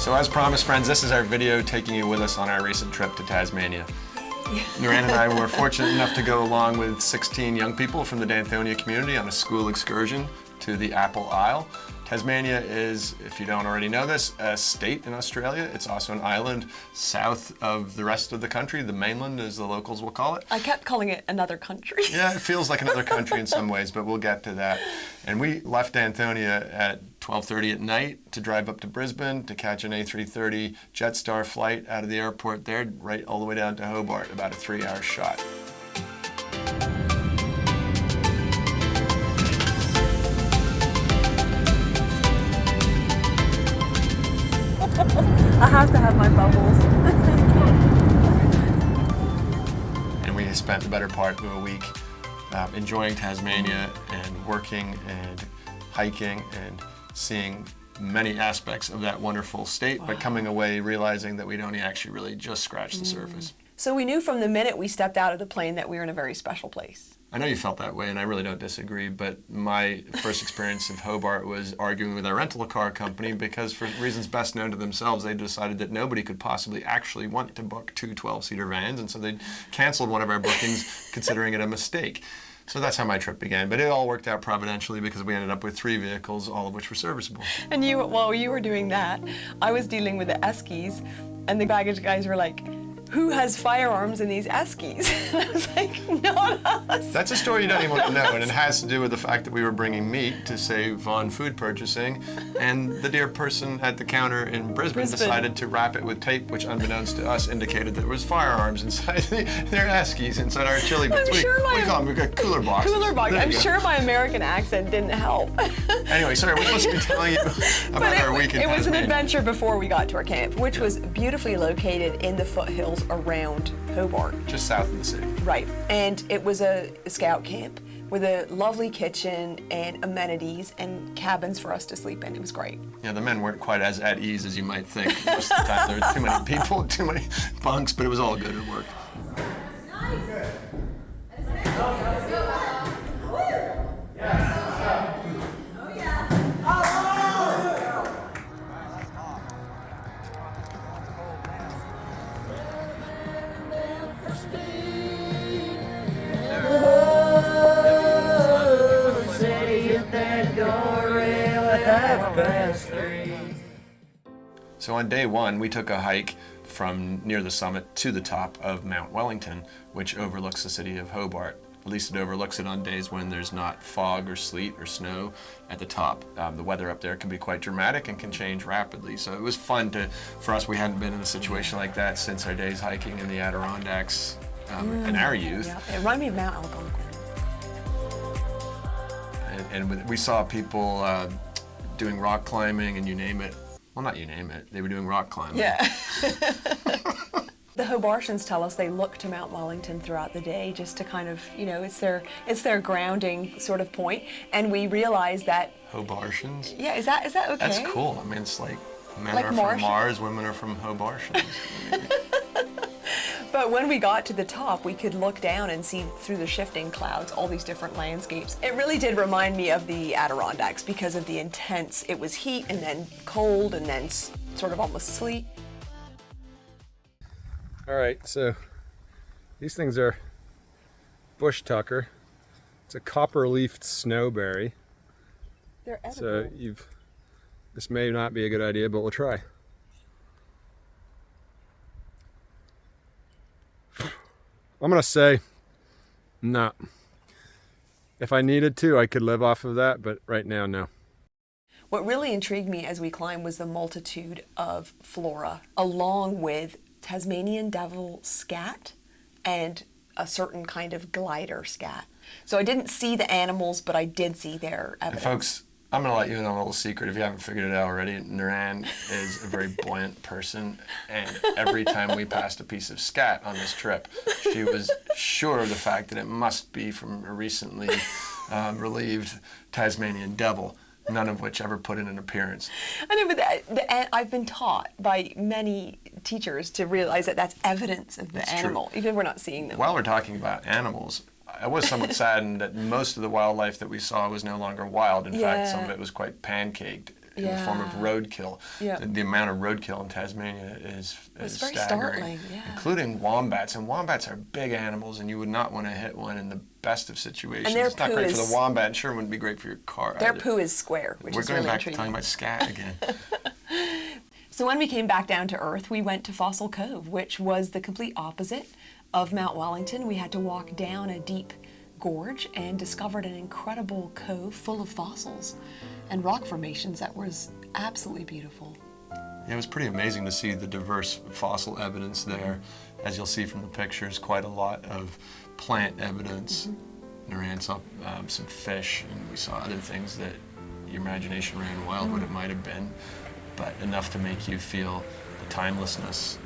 So as promised, friends, this is our video taking you with us on our recent trip to Tasmania. Norann and I were fortunate enough to go along with 16 young people from the Danthonia community on a school excursion to the Apple Isle. Tasmania is, if you don't already know this, a state in Australia. It's also an island south of the rest of the country, the mainland as the locals will call it. I kept calling it another country. Yeah, it feels like another country in some ways, but we'll get to that. And we left Danthonia at 12:30 at night to drive up to Brisbane to catch an A330 Jetstar flight out of the airport there, right all the way down to Hobart, about a 3-hour shot. I have to have my bubbles. And we spent the better part of a week enjoying Tasmania and working and hiking and seeing many aspects of that wonderful state, but coming away realizing that we'd only actually really just scratched the surface. So we knew from the minute we stepped out of the plane that we were in a very special place. I know you felt that way, and I really don't disagree, but my first experience of Hobart was arguing with our rental car company because for reasons best known to themselves, they decided that nobody could possibly actually want to book two 12-seater vans, and so they canceled one of our bookings, considering it a mistake. So that's how my trip began, but it all worked out providentially because we ended up with 3 vehicles, all of which were serviceable. And while you were doing that, I was dealing with the Eskys, and the baggage guys were like, "Who has firearms in these Eskys?" And I was like, "Not us." That's a story you don't even want to know, and it has to do with the fact that we were bringing meat to save on food purchasing, and the dear person at the counter in Brisbane decided to wrap it with tape, which unbeknownst to us indicated there was firearms inside their Eskys, inside our chili bins. What do you call them? We've got cooler boxes. Cooler box. I'm sure my American accent didn't help. Anyway, sorry, we're supposed to be telling you about our week in Tasmania. It was an adventure before we got to our camp, which was beautifully located in the foothills around Hobart. Just south of the city. Right, and it was a scout camp with a lovely kitchen and amenities and cabins for us to sleep in. It was great. Yeah, the men weren't quite as at ease as you might think. Most of the time there were too many people, too many bunks, but it was all good at work. So on day one, we took a hike from near the summit to the top of Mt Wellington, which overlooks the city of Hobart. At least it overlooks it on days when there's not fog or sleet or snow at the top. The weather up there can be quite dramatic and can change rapidly. So it was fun for us. We hadn't been in a situation like that since our days hiking in the Adirondacks in our youth. Yeah, it reminded me of Mount Algonquin. And we saw people doing rock climbing and you name it. Well, not you name it. They were doing rock climbing. Yeah. The Hobartians tell us they look to Mt Wellington throughout the day just to kind of, it's their grounding sort of point. And we realized that... Hobartians? Yeah, is that okay? That's cool. I mean, it's like men like are Martian. from Mars, women are from Hobartians. But when we got to the top, we could look down and see through the shifting clouds all these different landscapes. It really did remind me of the Adirondacks because of the intense, it was heat and then cold and then sort of almost sleet. All right, so these things are bush tucker. It's a copper-leafed snowberry. They're edible. So this may not be a good idea, but we'll try. I'm gonna say no. If I needed to, I could live off of that, but right now, no. What really intrigued me as we climbed was the multitude of flora, along with Tasmanian devil scat and a certain kind of glider scat. So I didn't see the animals, but I did see their evidence. And folks, I'm going to let you in on a little secret if you haven't figured it out already. Norann is a very buoyant person, and every time we passed a piece of scat on this trip, she was sure of the fact that it must be from a recently relieved Tasmanian devil, none of which ever put in an appearance. I know, but I've been taught by many teachers to realize that that's evidence of the animal, even if we're not seeing them. While we're talking about animals, I was somewhat saddened that most of the wildlife that we saw was no longer wild. In fact, some of it was quite pancaked. in the form of Yeah. roadkill. Yeah. The amount of roadkill in Tasmania is It's very staggering, startling, yeah. including wombats. And wombats are big animals, and you would not want to hit one in the best of situations. And their It's not poo great for is- the wombat, and sure wouldn't be great for your car Their either. poo is square, which We're is going really back to intriguing. talking about scat again. So when we came back down to Earth, we went to Fossil Cove, which was the complete opposite of Mt Wellington. We had to walk down a deep gorge and discovered an incredible cove full of fossils and rock formations that was absolutely beautiful. Yeah, it was pretty amazing to see the diverse fossil evidence there. As you'll see from the pictures, quite a lot of plant evidence. Norann saw some fish, and we saw other things that your imagination ran wild what it might have been, but enough to make you feel the timelessness,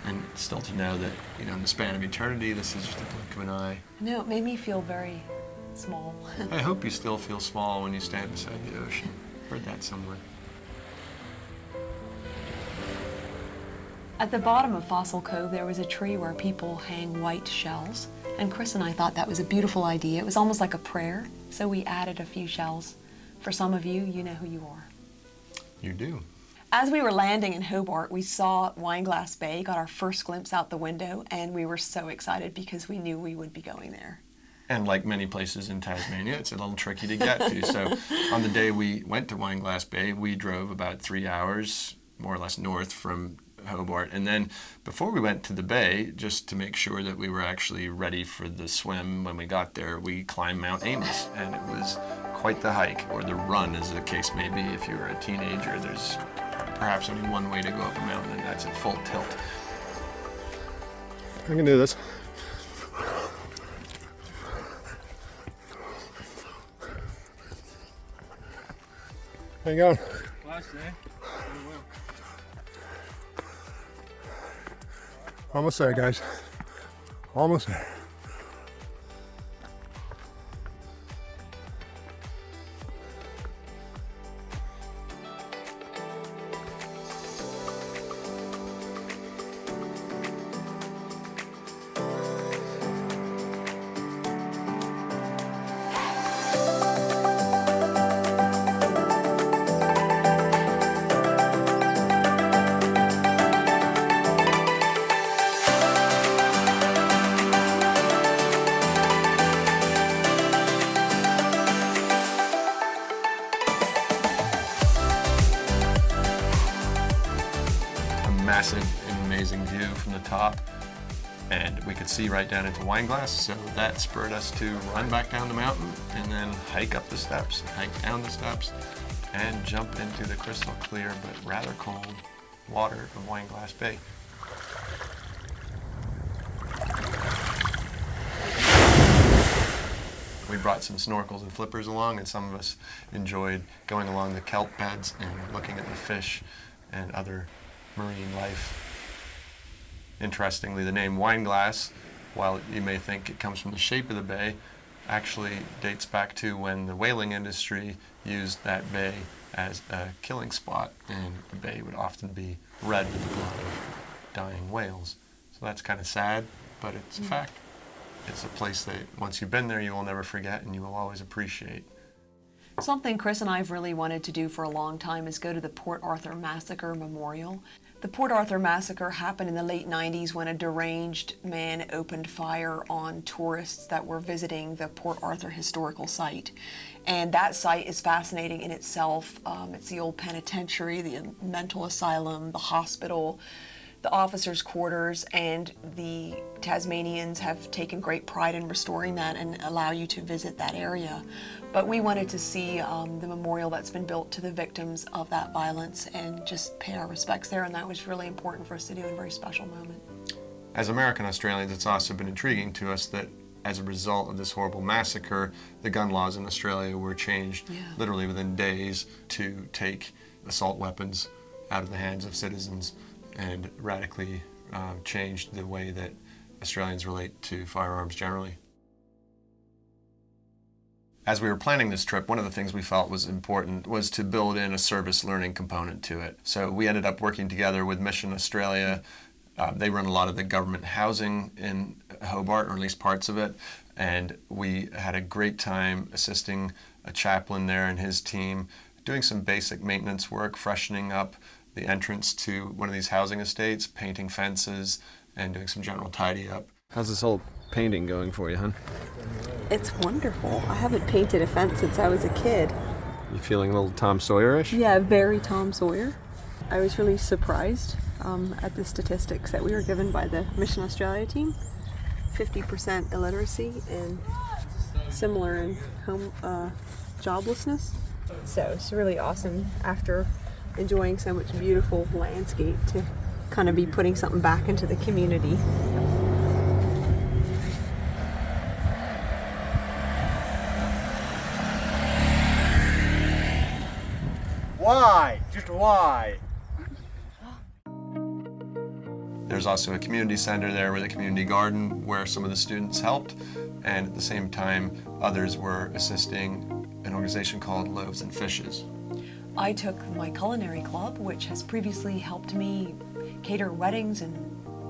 and still to know that, you know, in the span of eternity, this is just a blink of an eye. No, it made me feel very small. I hope you still feel small when you stand beside the ocean. Heard that somewhere. At the bottom of Fossil Cove, there was a tree where people hang white shells, and Chris and I thought that was a beautiful idea. It was almost like a prayer, so we added a few shells. For some of you, you know who you are. You do. As we were landing in Hobart, we saw Wineglass Bay, got our first glimpse out the window, and we were so excited because we knew we would be going there. And like many places in Tasmania, it's a little tricky to get to. So on the day we went to Wineglass Bay, we drove about 3 hours, more or less, north from Hobart. And then before we went to the bay, just to make sure that we were actually ready for the swim when we got there, we climbed Mt Amos. And it was quite the hike, or the run as the case may be. If you were a teenager, there's perhaps only one way to go up a mountain, and that's at full tilt. I can do this. How you going? Close there. Pretty well. Almost there, guys. Almost there. Massive and amazing view from the top, and we could see right down into Wineglass, so that spurred us to run back down the mountain and then hike up the steps, hike down the steps, and jump into the crystal clear but rather cold water of Wineglass Bay. We brought some snorkels and flippers along, and some of us enjoyed going along the kelp beds and looking at the fish and other marine life. Interestingly, the name Wineglass, while you may think it comes from the shape of the bay, actually dates back to when the whaling industry used that bay as a killing spot, and the bay would often be red with the blood of dying whales. So that's kind of sad, but it's a fact. It's a place that once you've been there, you will never forget and you will always appreciate. Something Chris and I have really wanted to do for a long time is go to the Port Arthur Massacre Memorial. The Port Arthur Massacre happened in the late 90s when a deranged man opened fire on tourists that were visiting the Port Arthur historical site. And that site is fascinating in itself. It's the old penitentiary, the mental asylum, the hospital, the officers' quarters, and the Tasmanians have taken great pride in restoring that and allow you to visit that area. But we wanted to see the memorial that's been built to the victims of that violence and just pay our respects there, and that was really important for us to do in a very special moment. As American Australians, it's also been intriguing to us that as a result of this horrible massacre, the gun laws in Australia were changed literally within days to take assault weapons out of the hands of citizens and radically changed the way that Australians relate to firearms generally. As we were planning this trip, one of the things we felt was important was to build in a service learning component to it. So we ended up working together with Mission Australia. They run a lot of the government housing in Hobart, or at least parts of it, and we had a great time assisting a chaplain there and his team doing some basic maintenance work, freshening up the entrance to one of these housing estates, painting fences, and doing some general tidy up. How's this whole painting going for you, hon? It's wonderful. I haven't painted a fence since I was a kid. You feeling a little Tom Sawyer-ish? Yeah, very Tom Sawyer. I was really surprised at the statistics that we were given by the Mission Australia team. 50% illiteracy and similar in home joblessness. So it's really awesome after enjoying so much beautiful landscape to kind of be putting something back into the community. Why? Just why? There's also a community center there with a community garden where some of the students helped, and at the same time others were assisting an organization called Loaves Fishes. I took my culinary club, which has previously helped me cater weddings and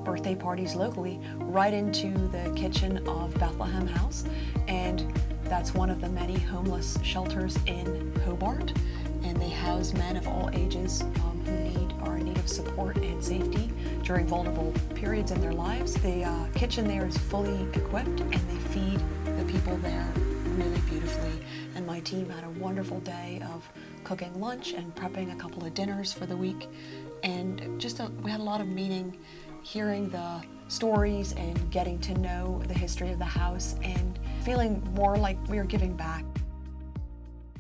birthday parties locally, right into the kitchen of Bethlehem House, and that's one of the many homeless shelters in Hobart, and they house men of all ages who are in need of support and safety during vulnerable periods in their lives. The kitchen there is fully equipped, and they feed the people there really beautifully, and my team had a wonderful day of cooking lunch and prepping a couple of dinners for the week, and we had a lot of meaning hearing the stories and getting to know the history of the house and feeling more like we were giving back.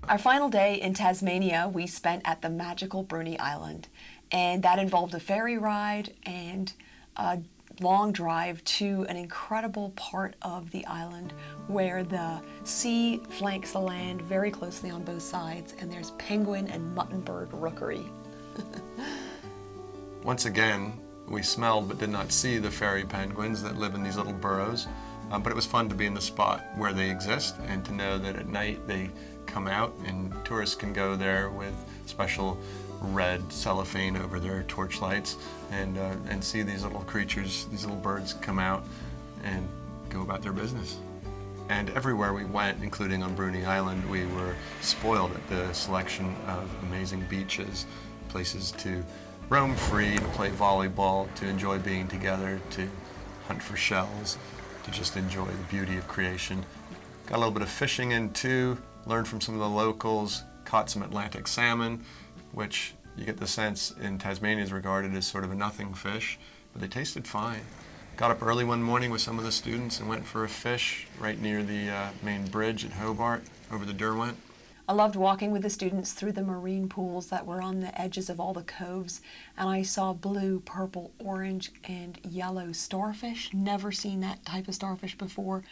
Our final day in Tasmania we spent at the magical Bruny Island, and that involved a ferry ride and a long drive to an incredible part of the island where the sea flanks the land very closely on both sides, and there's penguin and muttonbird rookery. Once again, we smelled but did not see the fairy penguins that live in these little burrows, but it was fun to be in the spot where they exist and to know that at night they come out and tourists can go there with special red cellophane over their torchlights and see these little creatures, these little birds come out and go about their business. And everywhere we went, including on Bruny Island, we were spoiled at the selection of amazing beaches, places to roam free, to play volleyball, to enjoy being together, to hunt for shells, to just enjoy the beauty of creation. Got a little bit of fishing in too, learned from some of the locals, caught some Atlantic salmon, which you get the sense in Tasmania is regarded as sort of a nothing fish, but they tasted fine. Got up early one morning with some of the students and went for a fish right near the main bridge at Hobart over the Derwent. I loved walking with the students through the marine pools that were on the edges of all the coves, and I saw blue, purple, orange, and yellow starfish. Never seen that type of starfish before.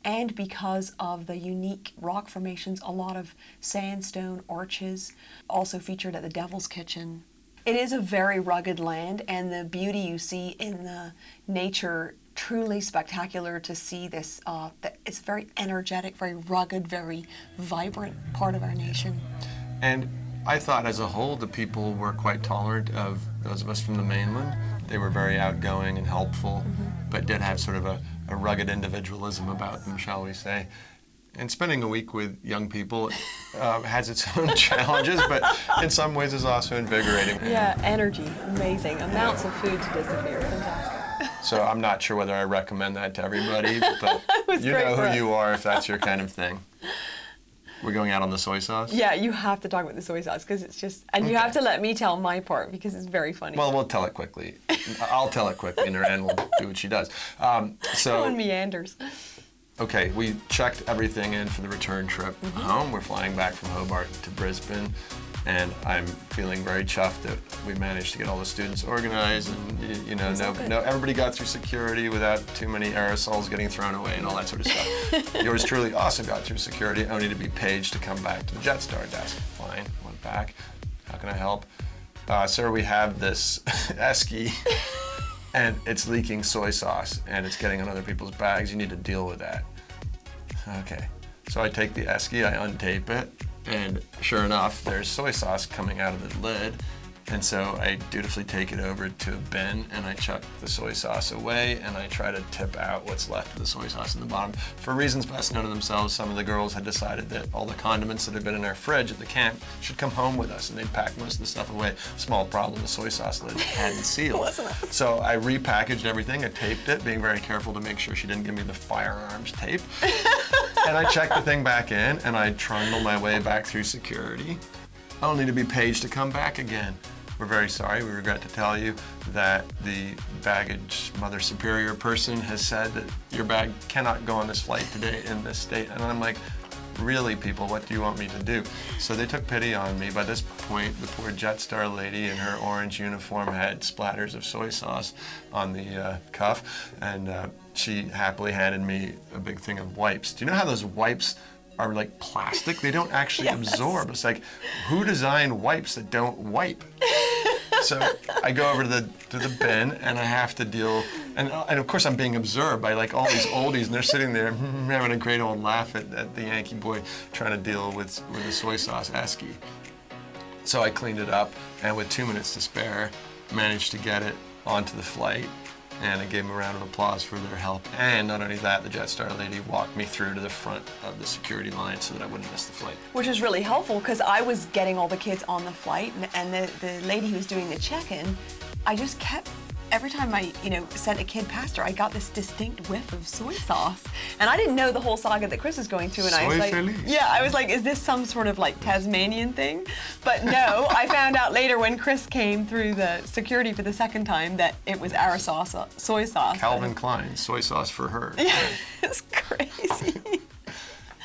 And because of the unique rock formations, a lot of sandstone arches also featured at the Devil's Kitchen. It is a very rugged land, and the beauty you see in the nature, truly spectacular to see this. It's very energetic, very rugged, very vibrant part of our nation. And I thought as a whole the people were quite tolerant of those of us from the mainland. They were very outgoing and helpful, but did have sort of a rugged individualism about them, shall we say. And spending a week with young people has its own challenges, but in some ways is also invigorating. Yeah, energy, amazing. Amounts of food to disappear, fantastic. So I'm not sure whether I recommend that to everybody, but you know who you are if that's your kind of thing. We're going out on the soy sauce? Yeah, you have to talk about the soy sauce because it's just, and you have to let me tell my part because it's very funny. Well, we'll tell it quickly. I'll tell it quickly, and Norann will do what she does. So in meanders. Okay, we checked everything in for the return trip home. We're flying back from Hobart to Brisbane, and I'm feeling very chuffed that we managed to get all the students organized, and you know, everybody got through security without too many aerosols getting thrown away and all that sort of stuff. Yours truly also got through security, only to be paged to come back to the Jetstar desk. Fine, went back. How can I help? Sir, we have this Esky. And it's leaking soy sauce, and it's getting on other people's bags. You need to deal with that. Okay, so I take the Esky, I untape it, and sure enough, there's soy sauce coming out of the lid, And so I dutifully take it over to a bin and I chuck the soy sauce away and I try to tip out what's left of the soy sauce in the bottom. For reasons best known to themselves, some of the girls had decided that all the condiments that had been in our fridge at the camp should come home with us, and they'd pack most of the stuff away. Small problem, the soy sauce lid hadn't sealed. Wasn't it? So I repackaged everything, I taped it, being very careful to make sure she didn't give me the Firearms tape. And I checked the thing back in and I trundle my way back through security. Only to be paged to come back again. We're very sorry. We regret to tell you that the baggage Mother Superior person has said that your bag cannot go on this flight today in this state. And I'm like, really, people, what do you want me to do? So they took pity on me. By this point, the poor Jetstar lady in her orange uniform had splatters of soy sauce on the cuff, and she happily handed me a big thing of wipes. Do you know how those wipes are like plastic? They don't actually absorb. It's like, who designed wipes that don't wipe? So I go over to the bin and I have to deal, and of course I'm being observed by like all these oldies, and they're sitting there having a great old laugh at the Yankee boy trying to deal with the soy sauce Esky. So I cleaned it up, and with 2 minutes to spare, managed to get it onto the flight. And I gave them a round of applause for their help. And not only that, the Jetstar lady walked me through to the front of the security line so that I wouldn't miss the flight. Which was really helpful because I was getting all the kids on the flight, and the lady who was doing the check-in, I just kept, every time I, sent a kid past her, I got this distinct whiff of soy sauce. And I didn't know the whole saga that Chris was going through, and I was like, I was like, is this some sort of like Tasmanian thing? But no, I found out later when Chris came through the security for the second time that it was our sauce, soy sauce. Calvin Klein, soy sauce for her. It's crazy.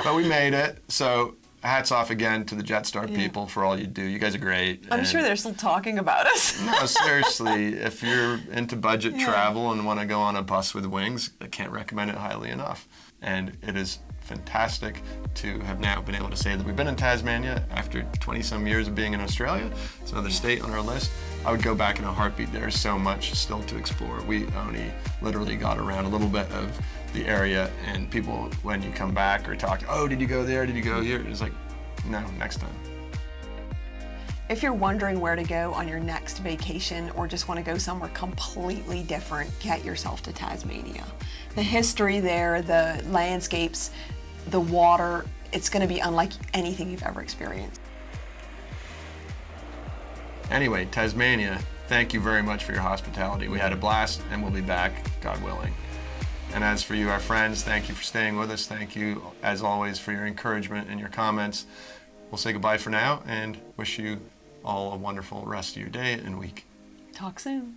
But we made it, so hats off again to the Jetstar people for all you do. You guys are great. I'm sure they're still talking about us. No, seriously, if you're into budget travel and want to go on a bus with wings, I can't recommend it highly enough. And it is fantastic to have now been able to say that we've been in Tasmania after 20-some years of being in Australia. It's another state on our list. I would go back in a heartbeat. There's so much still to explore. We only literally got around a little bit of the area, and people, when you come back or talk, oh, did you go there? Did you go here? It's like, no, next time. If you're wondering where to go on your next vacation or just want to go somewhere completely different, get yourself to Tasmania. The history there, the landscapes, the water, it's going to be unlike anything you've ever experienced. Anyway, Tasmania, thank you very much for your hospitality. We had a blast, and we'll be back, God willing. And as for you, our friends, thank you for staying with us. Thank you, as always, for your encouragement and your comments. We'll say goodbye for now and wish you all a wonderful rest of your day and week. Talk soon.